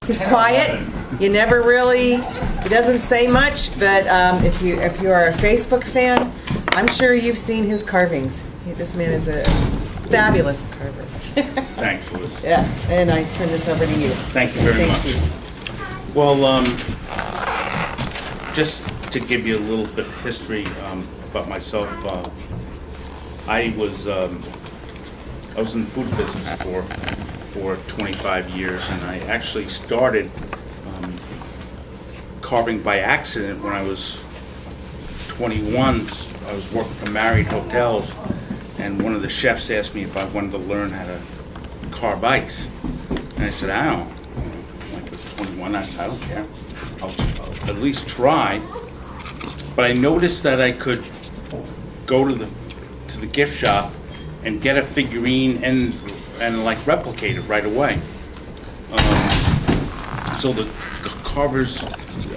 He's quiet. You never really, he doesn't say much, but if you are a Facebook fan, I'm sure you've seen his carvings. This man is a fabulous carver. Thanks, Liz. Yes, and I turn this over to you. Thank you very much. You. Well, just to give you a little bit of history about myself, I was in the food business for 25 years, and I actually started carving by accident when I was 21. I was working for Marriott Hotels, and one of the chefs asked me if I wanted to learn how to carve ice. And I said, I don't. Like, I was 21, I said, I don't care. I'll at least try. But I noticed that I could go to the gift shop and get a figurine and like replicate it right away. So the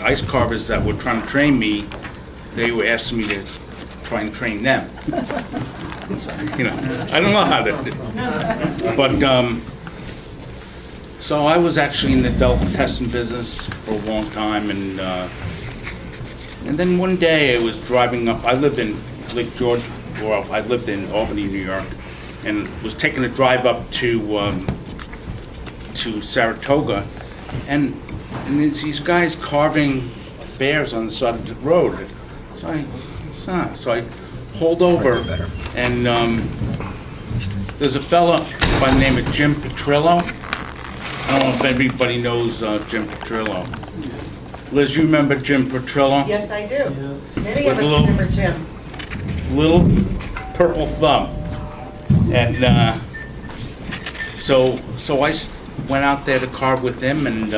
ice carvers that were trying to train me, they were asking me to try and train them. So, you know, I don't know how to do it. But so I was actually in the development testing business for a long time, and then one day I was driving up. I lived in Lake George, or I lived in Albany, New York, and was taking a drive up to Saratoga, and there's these guys carving bears on the side of the road. So I pulled over, and there's a fella by the name of Jim Petrillo. I don't know if everybody knows Jim Petrillo. Liz, you remember Jim Petrillo? Yes, I do. Yes. Many of us remember Jim. Little purple thumb. And so I went out there to carve with him, and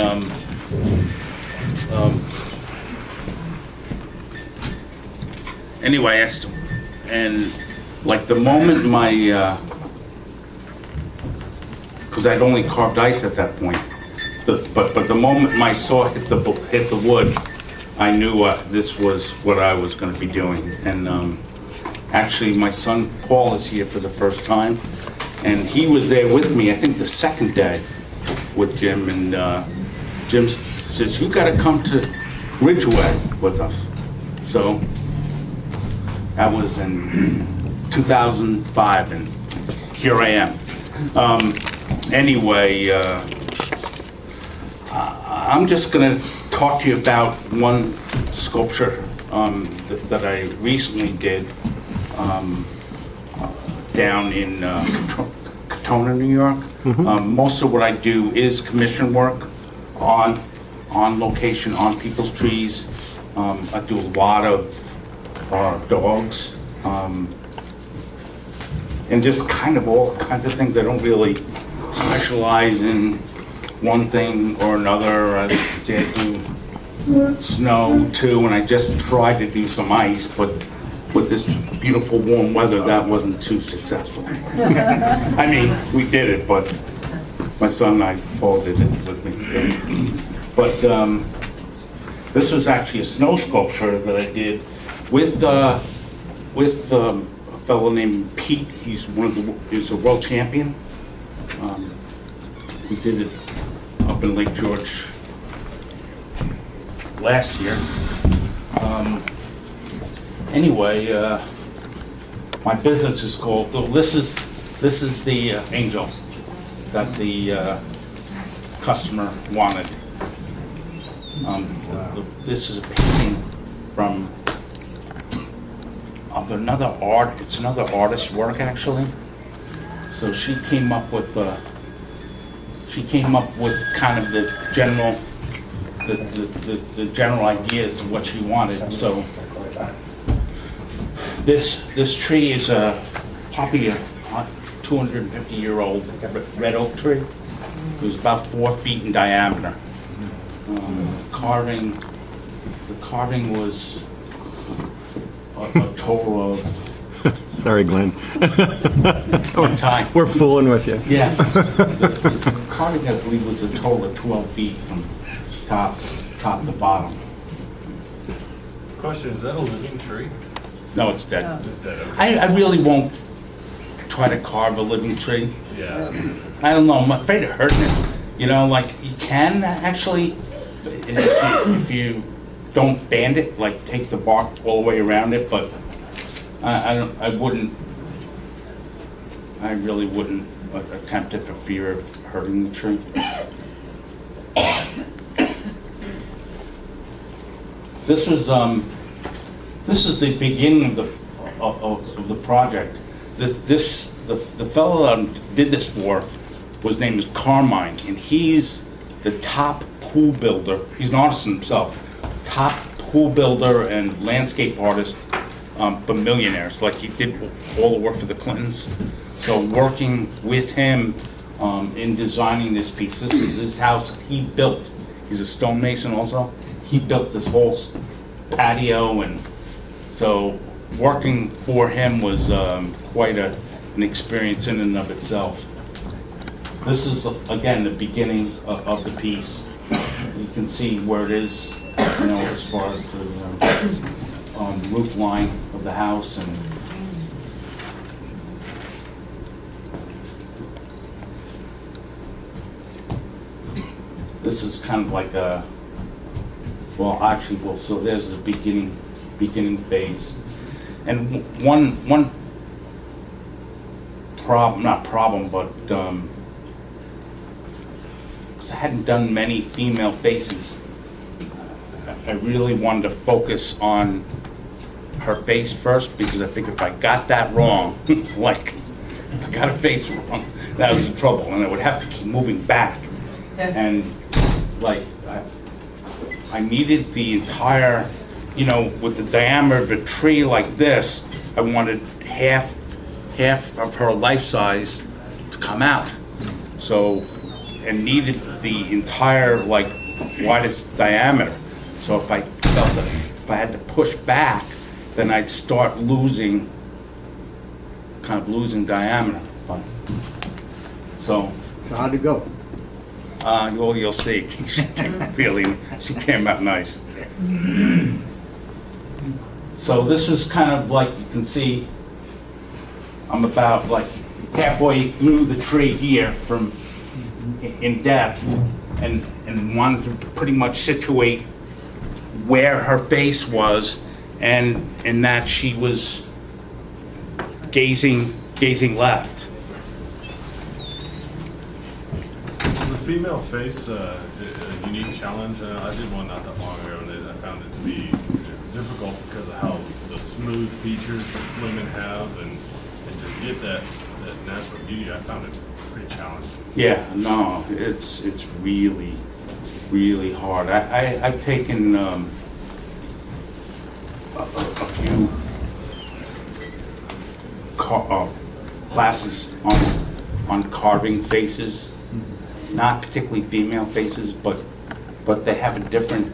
anyway, and like the moment because I'd only carved ice at that point, but the moment my saw hit the wood, I knew this was what I was going to be doing. And actually, my son Paul is here for the first time, and he was there with me, I think the second day with Jim, and Jim says, you got to come to Ridgeway with us. So that was in 2005, and here I am. Anyway, I'm just going to talk to you about one sculpture that I recently did down in Katona, New York. Most of what I do is commission work on location, on people's trees. I do a lot of dogs, and just kind of all kinds of things. I don't really specialize in one thing or another. I do snow too, and I just tried to do some ice, but with this beautiful warm weather, that wasn't too successful. I mean, we did it, but my son and I, Paul, did it with me. But this was actually a snow sculpture that I did with a fellow named Pete. He's a world champion. We did it up in Lake George last year. Anyway, my business is called. This is the angel that the customer wanted. This is a painting from another art. It's another artist's work, actually. So she came up with kind of the general ideas of what she wanted. So this tree is probably a 250-year-old red oak tree. It was about 4 feet in diameter. The carving was a total of. Sorry, Glenn. One time. We're fooling with you. Yeah. The carving, I believe, was a total of 12 feet from top to bottom. Question, is that a living tree? No, it's dead. It's dead, okay. I really won't try to carve a living tree. Yeah. I don't know, I'm afraid of hurting it. You know, like, you can actually, if you don't band it, like, take the bark all the way around it, but I really wouldn't attempt it for fear of hurting the tree. This is the beginning of the project. The fellow that I did this for, his name is Carmine, and he's the top pool builder. He's an artist himself. Top pool builder and landscape artist for millionaires. Like, he did all the work for the Clintons. So working with him in designing this piece. This is his house he built. He's a stonemason also. He built this whole patio, and so working for him was quite an experience in and of itself. This is, again, the beginning of the piece. You can see where it is, you know, as far as the roof line of the house. And this is kind of like a, so there's the beginning phase. And one problem, not problem, but because I hadn't done many female faces, I really wanted to focus on her face first, because I think if I got that wrong, like, if I got a face wrong, that was in trouble, and I would have to keep moving back. And, like, I needed the entire, you know, with the diameter of a tree like this, I wanted half of her life size to come out. So, and needed the entire, like, widest diameter. So if I felt that if I had to push back, then I'd start kind of losing diameter. But, so how'd it go? Well, you'll see. She came out nice. So this is kind of like, you can see, I'm about like halfway through the tree here from in depth, and wanted to pretty much situate where her face was, and that she was gazing left. Female face, a unique challenge. I did one not that long ago, and I found it to be difficult because of how the smooth features that women have, and to get that natural beauty, I found it pretty challenging. Yeah, no, it's really, really hard. I've taken a few classes on carving faces. Not particularly female faces, but they have a different,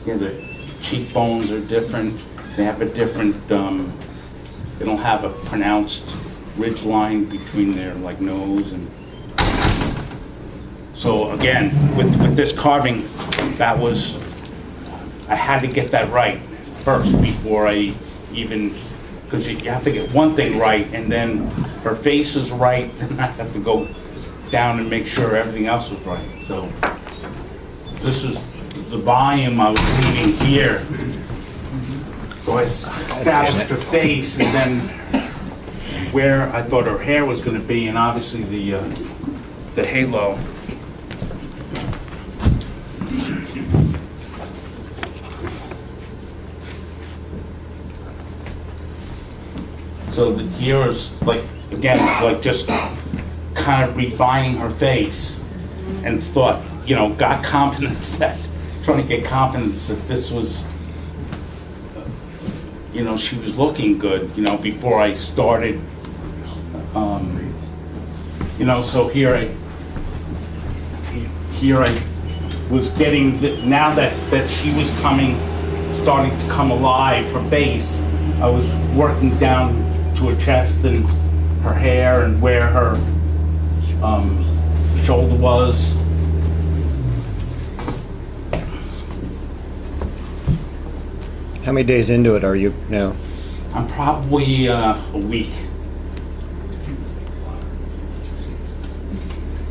the cheekbones are different, they have a different, they don't have a pronounced ridge line between their, like, nose. And so again, with this carving, I had to get that right first before I even, because you have to get one thing right, and then if her face is right, then I have to go down and make sure everything else was right. So this was the volume I was leaving here. So I established her face, and then where I thought her hair was going to be, and obviously the halo. So here is, like, again, like, just kind of refining her face, and thought, you know, got confidence trying to get confidence that this was, you know, she was looking good, you know, before I started, you know, so here I was getting, now that she was starting to come alive, her face, I was working down to her chest and her hair and where her shoulder was. How many days into it are you now? I'm probably a week.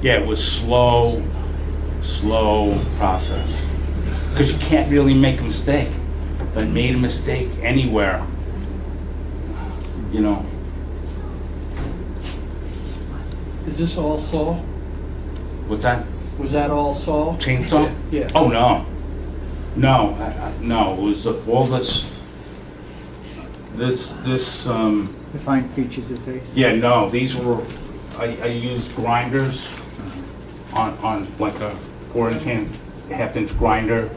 Yeah, it was slow process. Because you can't really make a mistake. If I made a mistake anywhere, you know. Is this all saw? What's that? Was that all saw? Chainsaw? Yeah. Oh, no. No, no, it was all this, Define features of face? yeah, no, these were, I used grinders on like a 4.5-inch grinder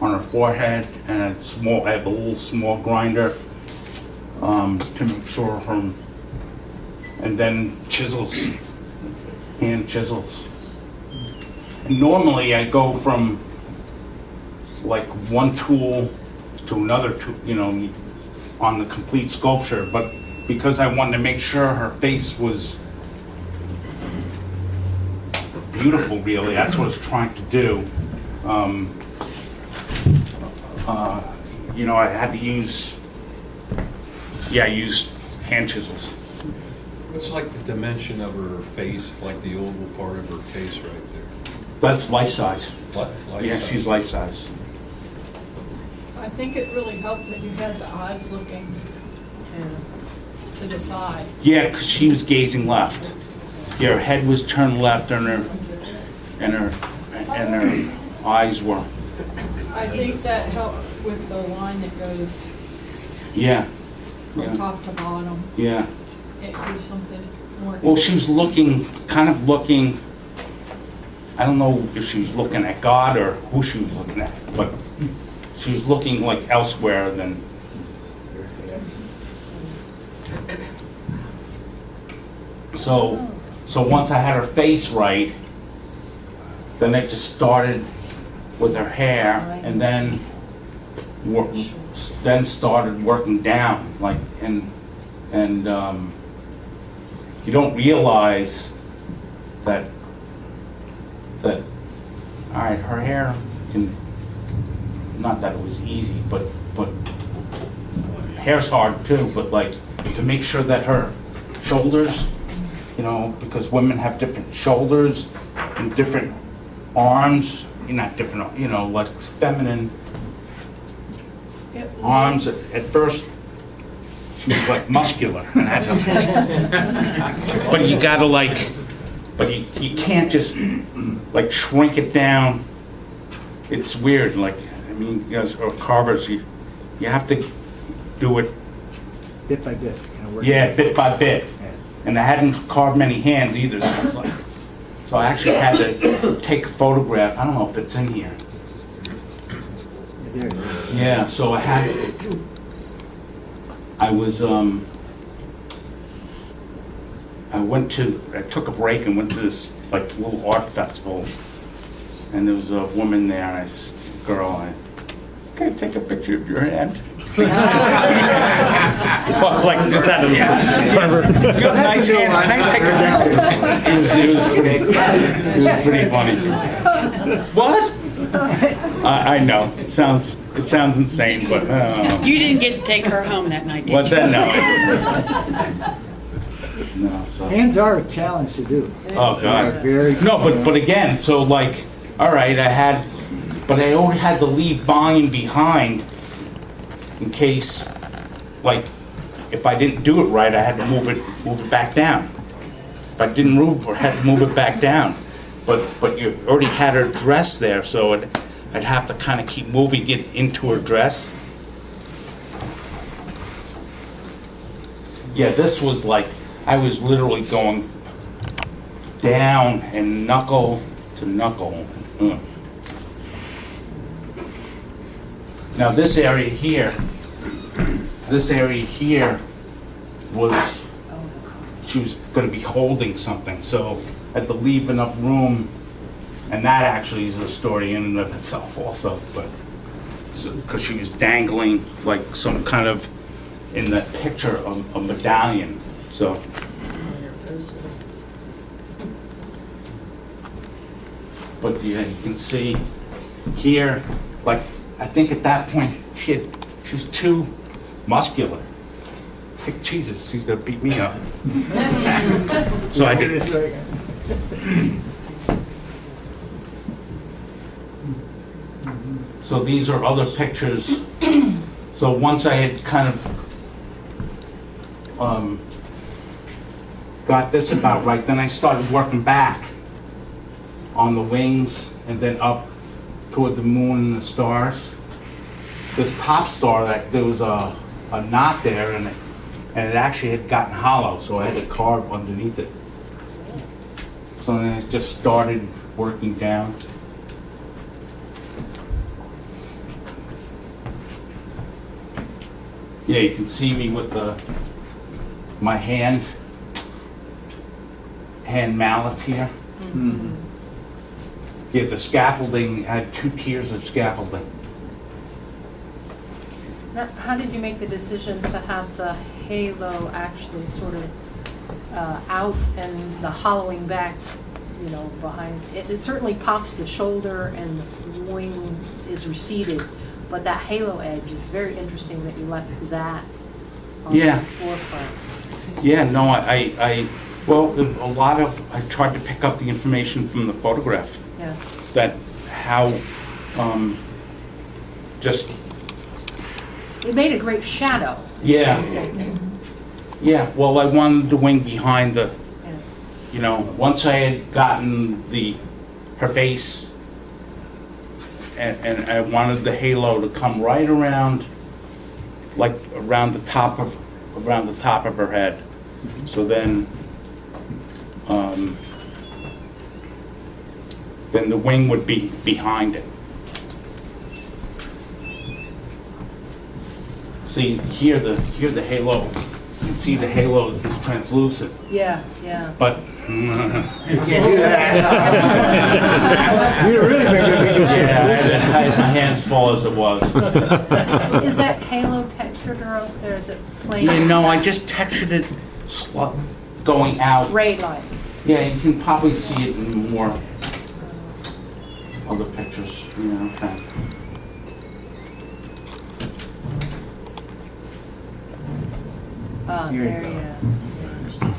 on her forehead, and I have a little small grinder to make sure her, and then chisels, hand chisels. And normally I go from like one tool to another tool, you know, on the complete sculpture, but because I wanted to make sure her face was beautiful, really, that's what I was trying to do. You know, I had to use, I used hand chisels. It's like the dimension of her face, like the oval part of her face right there. That's life size. Life Yeah, size. she's life size. I think it really helped that you had the eyes looking to the side. Yeah, because she was gazing left. Yeah, her head was turned left, and her eyes were. I think that helped with the line that goes Yeah. from Yeah. top to bottom. Yeah. It gives something more. Well, she was looking, I don't know if she was looking at God or who she was looking at, but she was looking like elsewhere than. So once I had her face right, then it just started with her hair, and then started working down, like, and you don't realize that all right, her hair can, not that it was easy, but hair's hard too, but like, to make sure that her shoulders, you know, because women have different shoulders and different arms, not different, you know, like feminine arms. At first, she was like muscular, and I had to, but you gotta like, but you can't just like shrink it down. It's weird, like, I mean, you know, or carvers, you have to do it, Bit by bit. kind of work. yeah, bit by bit. Yeah. And I hadn't carved many hands either, so I was like, so I actually had to take a photograph. I don't know if it's in here. Yeah, there it is. Yeah, so I took a break and went to this like little art festival, and there was a woman there, and I said, can I take a picture of your hand? Well, like just out of whatever. You have nice hands, can I take a It was pretty funny. What? I know, it sounds insane, but You didn't get to take her home that night, did you? what's that? No, so. Hands are a challenge to do. Oh, God. Very. No, but again, so like, all right, but I already had to leave volume behind in case, like, if I didn't do it right, I had to move it back down. If I didn't move, I had to move it back down. But you already had her dress there, so I'd have to kind of keep moving it into her dress. Yeah, this was like, I was literally going down and knuckle to knuckle. Now this area here was, she was gonna be holding something, so I had to leave enough room, and that actually is a story in and of itself also, but, because she was dangling like some kind of, in that picture, a medallion, so. But yeah, you can see here, like, I think at that point, she was too muscular. Like, Jesus, she's gonna beat me up. So I did. This way. So these are other pictures. So once I had kind of got this about right, then I started working back on the wings and then up toward the moon and the stars. This top star, there was a knot there, and it actually had gotten hollow, so I had to carve underneath it. So then it just started working down. Yeah, you can see me with my hand mallets here. Yeah, the scaffolding, I had 2 tiers of scaffolding. Now, how did you make the decision to have the halo actually sort of out and the hollowing back, you know, behind? It certainly pops the shoulder and the wing is receded, but that halo edge is very interesting that you left that on Yeah. the forefront. Yeah, no, well, I tried to pick up the information from the photograph. Yeah. That how, just, It made a great shadow. yeah. Yeah, well, I wanted the wing behind the, Yeah. you know, once I had gotten her face, and I wanted the halo to come right around, like around the top of her head. So then the wing would be behind it. See, here the halo, you can see the halo is translucent, Yeah, yeah. but You can't do that. You really think it'd be good. yeah, I had my hands full as it was. Is that halo textured or is it plain? Yeah, no, I just textured it going out. Ray-like. Yeah, you can probably see it in more other pictures, you know. Okay. Oh, Here you there go. you go.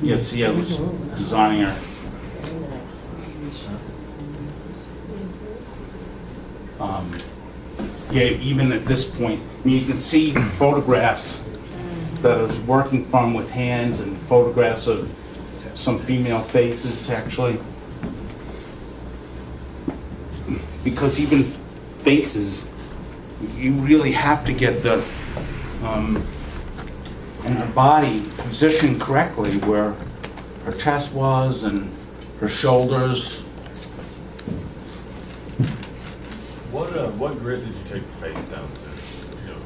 Yeah, see, I was designing her. Yeah, even at this point, you can see photographs that I was working from with hands and photographs of some female faces, actually. Because even faces, you really have to get the and her body positioned correctly where her chest was and her shoulders. What grit did you take the face down to? You know,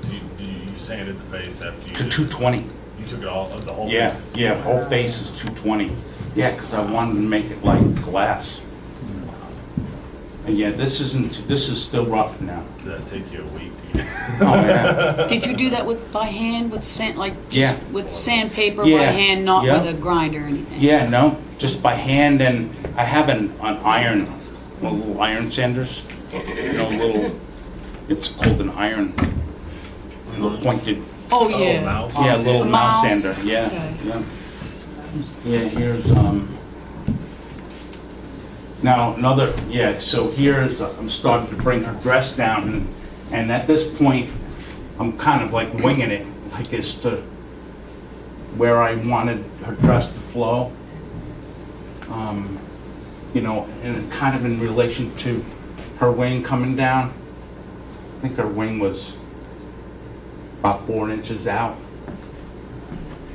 you sanded the face after you To did- 220. You took it all, the whole Yeah, face? yeah, whole face is 220. Yeah, because I wanted to make it like glass. And yeah, this is still rough now. Did that take you a week to get? Oh, yeah. Did you do that by hand with sand, like Yeah. just with sandpaper by Yeah. hand, not Yeah. with a grinder or anything? Yeah, no, just by hand, and I have an iron, little iron sanders. You know, it's called an iron, little pointed, Oh, Oh, yeah. mouse. yeah, little A mouse mouse. sander, yeah, Okay. yeah. Yeah, here's, now another, yeah, so here's, I'm starting to bring her dress down, and at this point, I'm kind of like winging it, like as to where I wanted her dress to flow. You know, and kind of in relation to her wing coming down. I think her wing was about 4 inches out.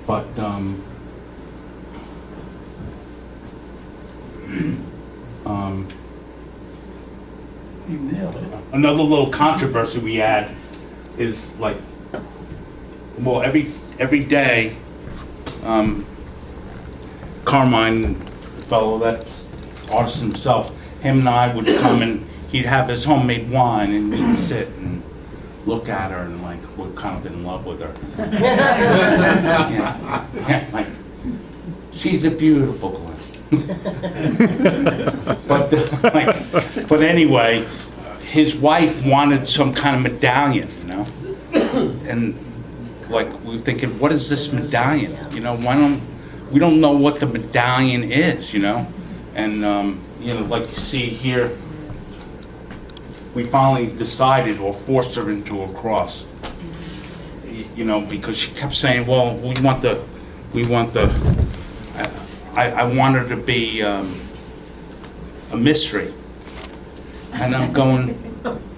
But, You nailed it. another little controversy we had is like, well, every day, Carmine, the fellow that's artist himself, him and I would come and he'd have his homemade wine and we'd sit and look at her and like, we're kind of in love with her. Yeah, yeah, like, she's a beautiful girl. But but anyway, his wife wanted some kind of medallion, you know, and like we were thinking, what is this medallion? You know, we don't know what the medallion is, you know, and you know, like you see here, we finally decided or forced her into a cross. You know, because she kept saying, well, we want the, I want her to be a mystery. And I'm going,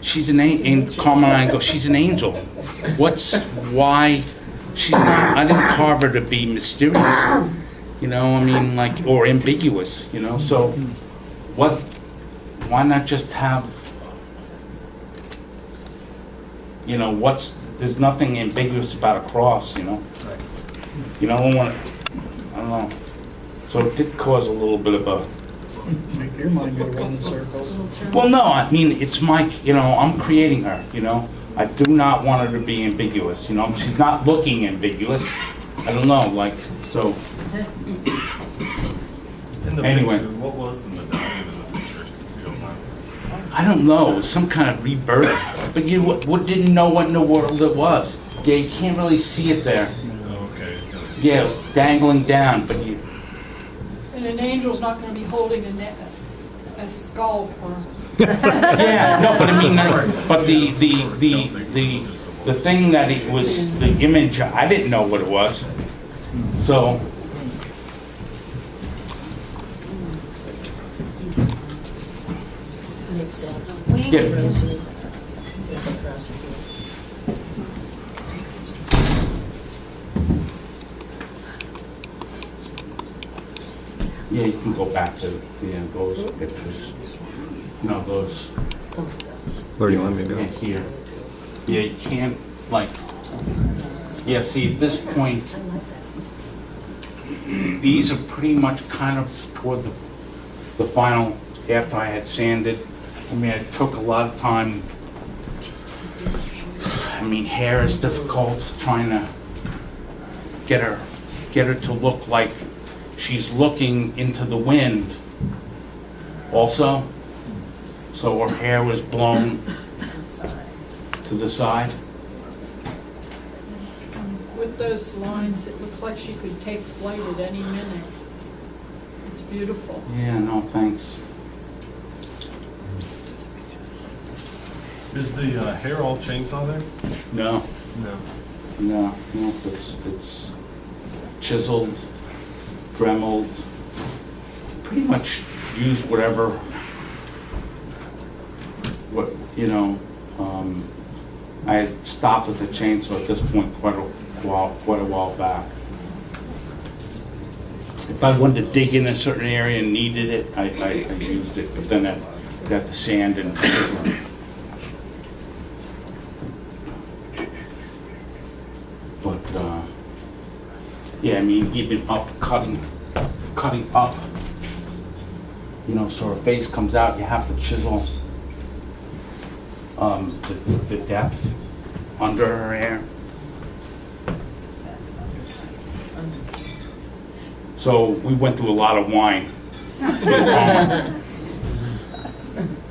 she's an angel, Carmen and I go, she's an angel. Why, I didn't carve her to be mysterious. You know, I mean, like, or ambiguous, you know, so why not just have, you know, there's nothing ambiguous about a cross, you know? You know, I don't know. So it did cause a little bit of a... Make your mind go around in circles. Well, no, I mean, it's you know, I'm creating her, you know? I do not want her to be ambiguous, you know? She's not looking ambiguous. I don't know, like, so... In the Anyway. picture, what was the medallion in the picture, if you don't mind? I don't know, it was some kind of rebirth, but you didn't know what in the world it was. Yeah, you can't really see it there. Oh, okay. Yeah, it was dangling down, but you... And an angel's not gonna be holding a skull for. Yeah, no, but I mean, but the thing that it was, the image, I didn't know what it was. So... Makes sense. Yeah. Yeah, you can go back to those pictures. No, those. Where do you want me to go? Yeah, here. Yeah, you can't, like, yeah, see, at this point, these are pretty much kind of toward the final, after I had sanded. I mean, it took a lot of time. I mean, hair is difficult, trying to get her to look like she's looking into the wind also. So her hair was blown to the side. With those lines, it looks like she could take flight at any minute. It's beautiful. Yeah, no, thanks. Is the hair all chainsaw there? No, No. no, it's chiseled, dremeled, pretty much used whatever, you know, I had stopped with the chainsaw at this point quite a while back. If I wanted to dig in a certain area and needed it, I used it, but then I'd have to sand and chisel. But, yeah, I mean, even cutting up, you know, so her face comes out, you have to chisel the depth under her hair. So we went through a lot of wine.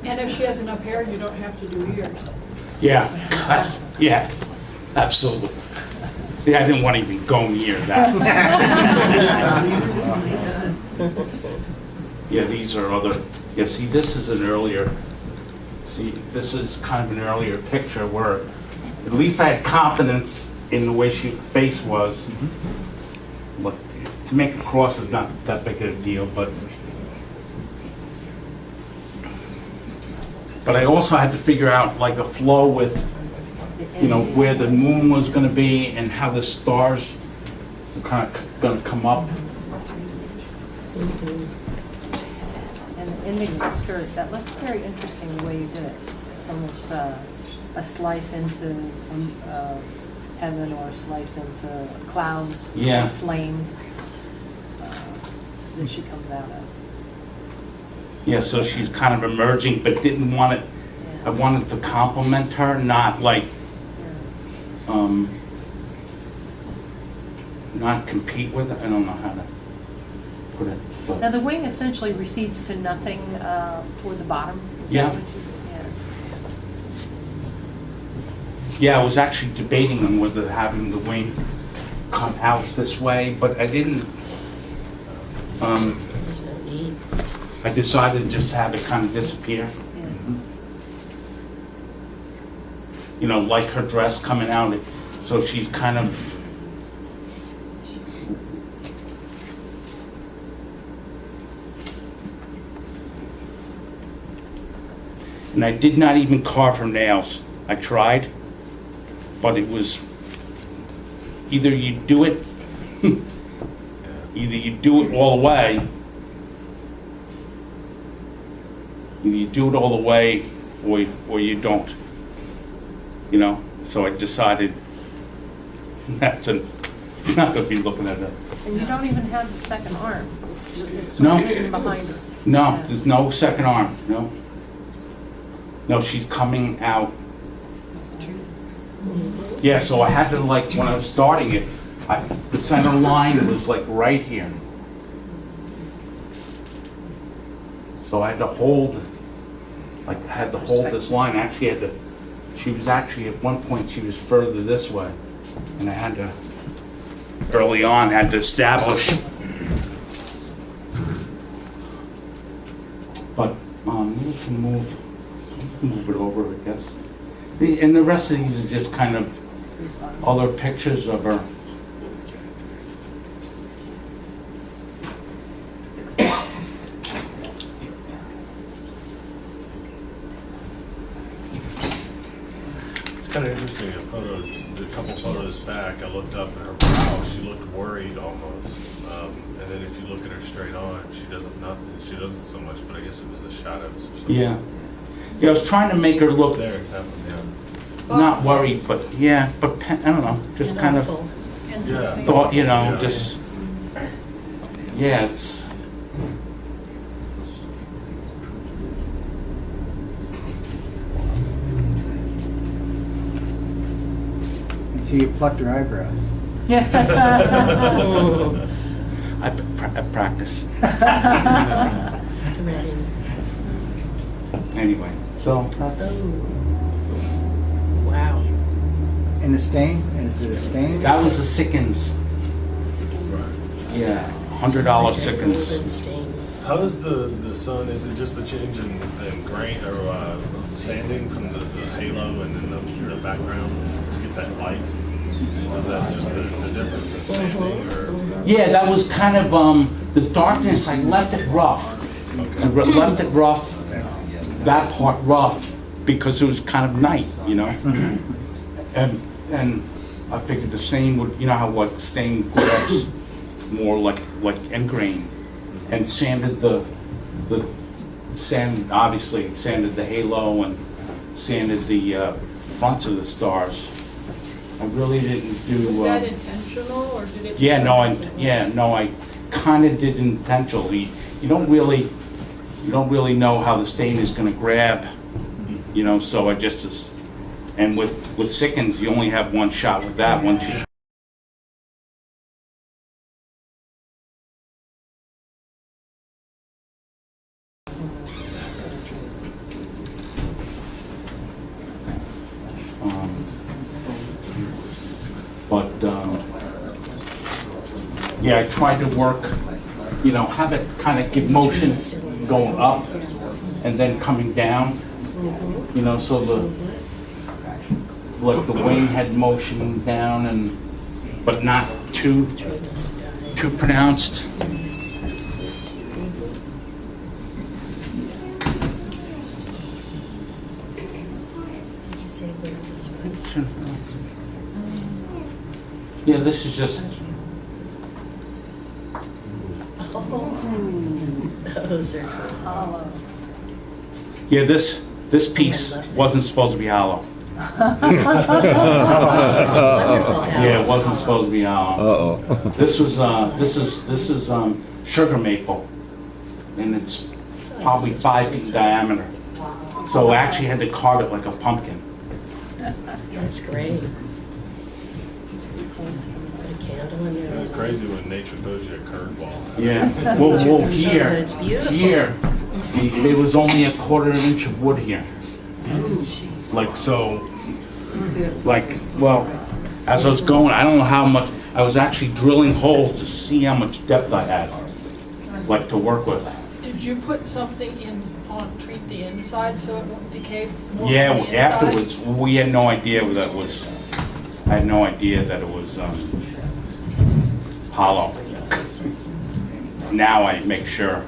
And if she has enough hair, you don't have to do ears. Yeah, yeah, absolutely. See, I didn't want to even go near that. Yeah, these are other, yeah, see, this is an earlier, see, this is kind of an earlier picture where at least I had confidence in the way her face was. Look, to make a cross is not that big of a deal, but I also had to figure out like a flow with, you know, where the moon was going to be and how the stars were kind of going to come up. And the ending of the skirt, that looks very interesting the way you did it. It's almost a slice into some heaven or a slice into clouds. Yeah. Flame that she comes out of. Yeah, so she's kind of emerging, but didn't want it, I wanted to compliment her, not like, not compete with her. I don't know how to put it. But Now the wing essentially recedes to nothing toward the bottom. Is that Yeah. what you- yeah, I was actually debating on whether having the wing come out this way, but I didn't. I decided just to have it kind of disappear. Yeah. you know, like her dress coming out, so she's kind of, and I did not even carve her nails. I tried, but it was, either you do it, either you do it all the way, or you don't, you know? So I decided not gonna be looking at her. And you don't even have the second arm. It's No. hidden behind her. No, there's no second arm, no. No, she's coming out. Yeah, so I had to, like, when I was starting it, the center line was like right here. So I had to hold, like, I had to hold this line. Actually, she was actually, at one point, she was further this way. And I had to, early on, had to establish. But we can move it over, I guess. And the rest of these are just kind of other pictures of her. It's kind of interesting, the couple photos back, I looked up at her brow, she looked worried almost. And then if you look at her straight on, she doesn't so much, but I guess it was the shadows or something. Yeah. Yeah, I was trying to make her look There, it happened, yeah. not worried, but yeah, but I don't know, just kind of Yeah. thought, you know, Yeah. just, yeah, it's, And see, you plucked her eyebrows. I practice. Anyway, so that's, Wow. And the stain? Is it a stain? that was the Sickens. Yeah, $100 Sickens. How does the sun, is it just the change in grain or sanding from the halo and then the background to get that light? Is that just the difference in sanding or? Yeah, that was kind of, the darkness, I left it rough. I left it rough, that part rough, because it was kind of night, you know? And I figured the same would, you know how what stain grabs more like end grain, and sanded sanded the halo and sanded the fronts of the stars. I really didn't do. Was that intentional, or did it? Yeah, no, I kind of did intentionally. You don't really know how the stain is going to grab, you know. So I just, and with Sickens, you only have one shot with that once you. Yeah, I tried to work, you know, have it kind of give motion going up and then coming down, you know, so like the wing had motion down and, but not too pronounced. Yeah, this is just. Those are hollow. Yeah, this piece wasn't supposed to be hollow. Yeah, it wasn't supposed to be hollow. Uh-oh. This is sugar maple, and it's probably 5 feet in diameter. So I actually had to carve it like a pumpkin. That's great. Put a candle in there. It's crazy when nature throws you a curveball. Yeah. Well, here, It's beautiful. here, there was only a 1/4 inch of wood here. Like so, like, well, as I was going, I don't know how much, I was actually drilling holes to see how much depth I had, like, to work with. Did you put something in treat the inside so it won't decay more on Yeah, the inside? afterwards, we had no idea that was, I had no idea that it was hollow. Now I make sure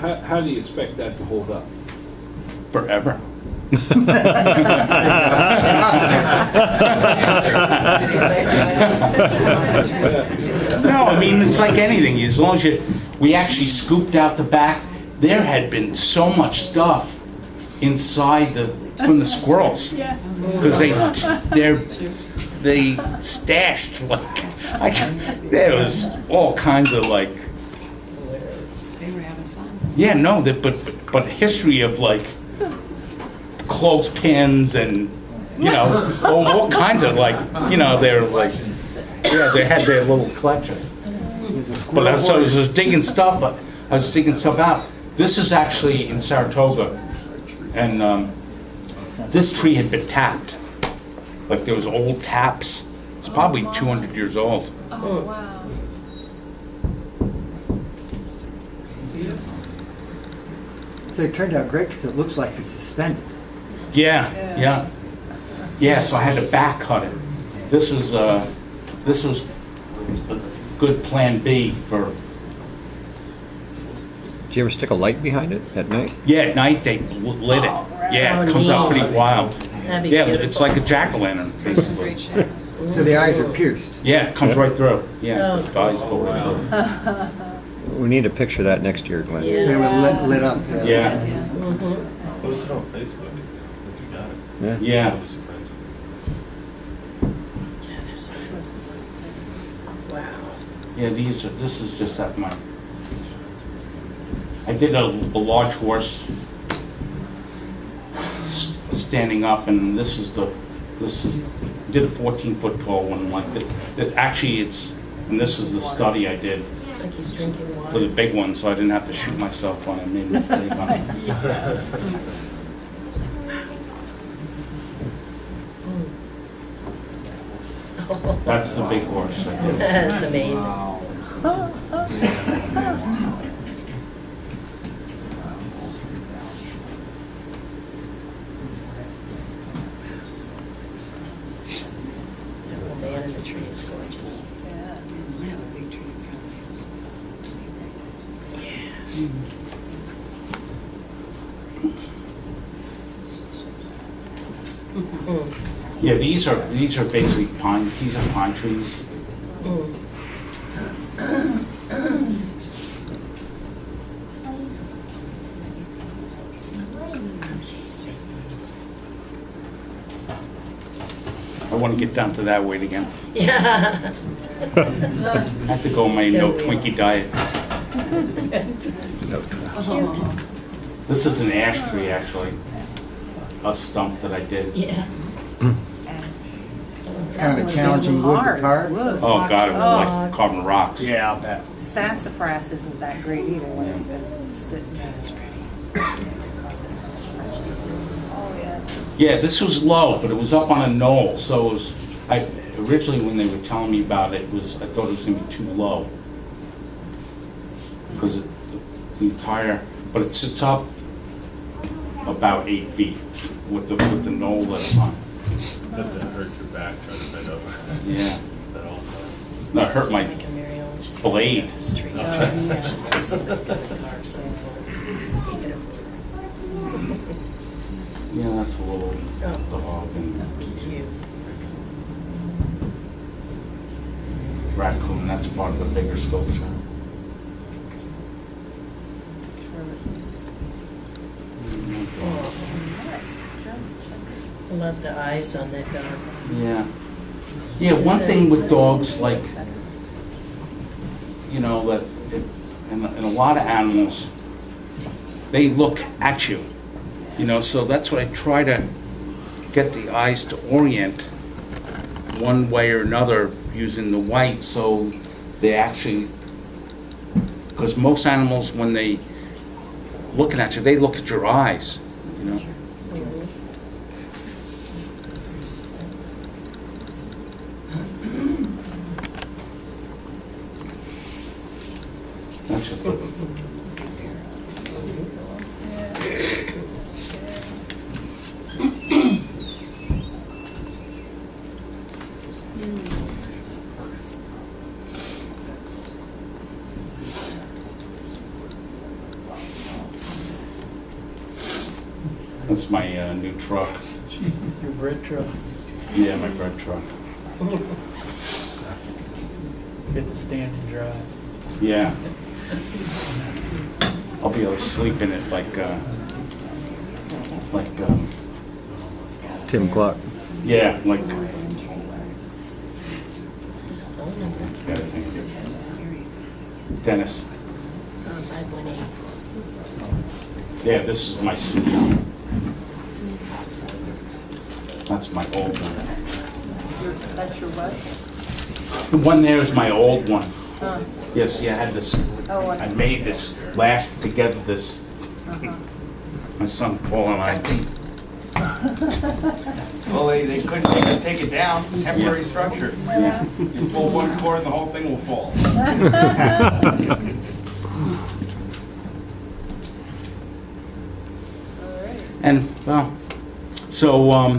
How do you expect that to hold up? forever. No, I mean, it's like anything, as long as you, we actually scooped out the back. There had been so much stuff inside from the squirrels. Yeah. Because they stashed, there was all kinds of like, They were having fun. yeah, no, but history of like clothespins and, all kinds of like, they're like, yeah, they had their little collection. But I was just digging stuff, out. This is actually in Saratoga, and this tree had been tapped. Like there was old taps. It's probably 200 years old. Oh, wow. So it turned out great because it looks like it's suspended. Yeah. So I had to back cut it. This was a good plan B for. Do you ever stick a light behind it at night? Yeah, at night they lit it. Yeah, it comes out pretty wild. Yeah, it's like a jack-o'-lantern, basically. So the eyes are pierced. Yeah, it comes right through. Yeah, the eyes go right through. We need a picture of that next year, Glenn. They were lit up. Yeah. Post it on Facebook if you got it. Yeah. Yeah, this is just at my, I did a large horse standing up, and this is did a 14-foot tall one like this. Actually, and this is the study I did It's like he's drinking water. for the big one, so I didn't have to shoot myself on it. Made a mistake on it. That's the big horse. That's amazing. The little man in the tree is gorgeous. We have a big tree in front of Yeah, these are basically pine. These are pine trees. I want to get down to that weight again. Yeah. I have to go on my no Twinkie diet. This is an ash tree, actually. A stump that I did. Yeah. It's kind of a challenging wood to carve. Oh God, it was like carving rocks. Yeah, I'll bet. Sassafras isn't that great either when it's been sitting there. Oh, yeah. Yeah, this was low, but it was up on a knoll, so it was. Originally, when they were telling me about it, I thought it was going to be too low because the entire, but it sits up about 8 feet with the knoll that it's on. That hurt your back trying to bend over. Yeah. That old No, it hurt my Like a Mariology. blade. Street. Yeah. Somebody got the car so full. Yeah, that's a little dog and Cute. raccoon. That's part of the bigger sculpture. I love the eyes on that dog. Yeah. Yeah, one thing with dogs, like, that in a lot of animals, they look at you. So that's what I try to get the eyes to orient one way or another using the white, so they actually, because most animals, when they looking at you, they look at your eyes, That's just That's my new truck. Your bread truck. Yeah, my bread truck. Get the stand and drive. Yeah. I'll be able to sleep in it like Tim Clark. yeah, like. Dennis. Yeah, this is my studio. That's my old one. That's your what? The one there is my old one. Huh. Yeah, see, I had this, Oh, I I see. made this, lashed together this, my son Paul and I. Well, they couldn't just take it down, temporary structure. Yeah. You pull one cord and the whole thing will fall. And, well, so,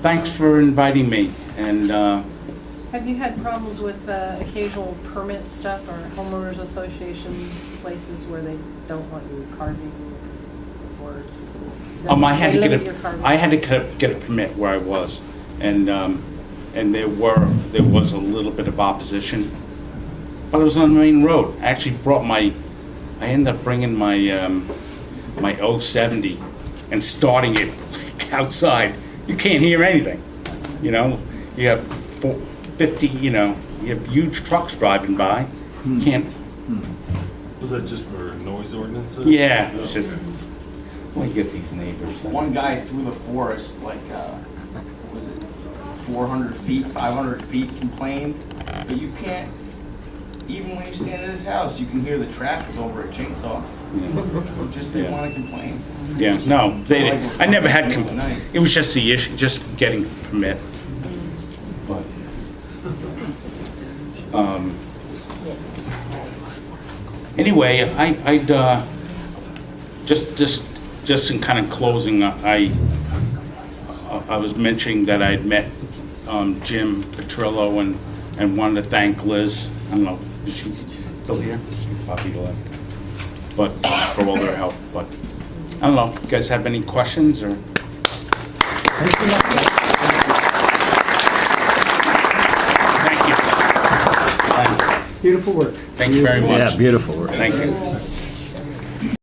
thanks for inviting me, and, Have you had problems with occasional permit stuff or homeowners association places where they don't want you carving or? I had to they get limit your carving? I had to get a permit where I was, and there was a little bit of opposition, but it was on the main road. I actually I ended up bringing my my 070 and starting it outside. You can't hear anything, you know. You have 50, you know, you have huge trucks driving by. Can't. Was that just for noise ordinances? Yeah, Oh, it's just. okay. Well, you get these neighbors. One guy through the forest, like, what was it, 400 feet, 500 feet complained, but you can't, even when you stand at his house, you can hear the tractors over a chainsaw. Yeah. Just didn't Yeah. want to complain. Yeah, no, I never had, Night. it was just the issue, just getting a permit. But, anyway, I'd, just in kind of closing, I was mentioning that I'd met, Jim Petrillo and wanted to thank Liz. I don't know, is she still here? She probably left. But, for all their help, but, I don't know, you guys have any questions, or? Thank you. Thanks. Beautiful work. Thank you very much. Yeah, beautiful work. Thank you.